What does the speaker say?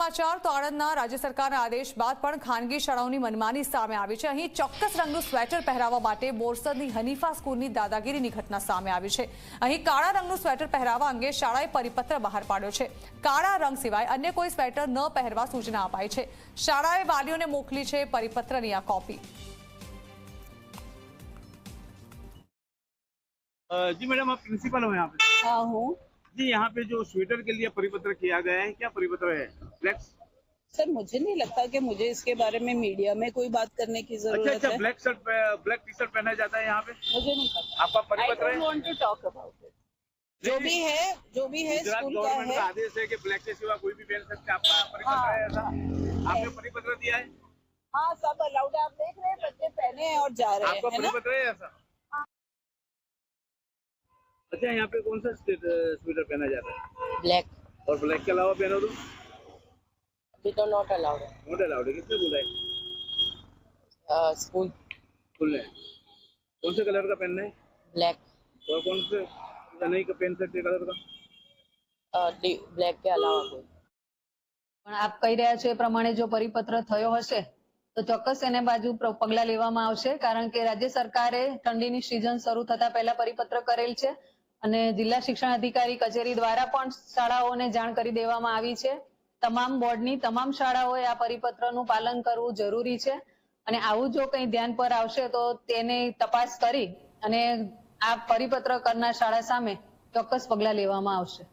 સમાચાર તો આણંદના રાજ્ય સરકારના આદેશ બાદ પણ ખાનગી શાળાઓની મનમાની સામે આવી છે। અહીં ચોક્કસ રંગનું સ્વેટર પહેરાવવા માટે બોરસદની હનીફા સ્કૂલની દાદાગીરીની ઘટના સામે આવી છે। અહીં કાળા રંગનું સ્વેટર પહેરાવવા અંગે શાળાએ પરિપત્ર બહાર પાડ્યો છે। કાળા રંગ સિવાય અન્ય કોઈ સ્વેટર ન પહેરવા સૂચના અપાઈ છે। શાળાએ વાલીઓને મોકલી છે પરિપત્રની આ કોપી। जी मैडम, आप प्रिंसिपल हो यहाँ पे? हाँ हूँ। जी, यहाँ पे जो स्वेटर के लिए परिपत्र किया गया है, क्या परिपत्र है? ब्लैक? सर मुझे नहीं लगता कि मुझे इसके बारे में मीडिया में कोई बात करने की जरूरत अच्छा, है। ब्लैक टी शर्ट पहना जाता है यहाँ पे? मुझे नहीं पता। आपका I परिपत्र don't है? want to talk about it। जो भी है गुजरात स्कूल का गवर्नमेंट है। का आदेश है कि ब्लैक के सिवा कोई भी पहन सकते हैं। आपका परिपत्र है ऐसा? आपने परिपत्र दिया है? हाँ, सब अलाउड है। आप देख रहे हैं बच्चे पहने हैं और जा रहे हैं, आपका है ना? परिपत्र है ऐसा? अच्छा, यहाँ पे कौन सा स्वेटर पहना जाता है? ब्लैक। और ब्लैक के अलावा पहनो तो? अभी तो नॉट अलाउड है। नॉट अलाउड है। किसने बोला है? स्कूल खुले कौन से कलर का पहनना है? ब्लैक। और कौन से नहीं पहन सकते कलर का? ब्लैक के अलावा कोई। પણ આપ કહી રહ્યા છો એ પ્રમાણે જો પરિપત્ર થયો હશે તો ચોક્કસ એને બાજુ પગલા લેવામાં આવશે, કારણ કે રાજ્ય સરકારે ઠંડીની સિઝન શરૂ થતા પહેલા પરિપત્ર કરેલ છે અને જિલ્લા શિક્ષણ અધિકારી કચેરી દ્વારા પણ શાળાઓને જાણ કરી દેવામાં આવી છે। તમામ બોર્ડની તમામ શાળાઓએ આ પરિપત્રનું પાલન કરવું જરૂરી છે અને આવું જો કંઈ ધ્યાન પર આવશે તો તેને તપાસ કરી અને આ પરિપત્ર કરનાર શાળા સામે ચોક્કસ પગલા લેવામાં આવશે।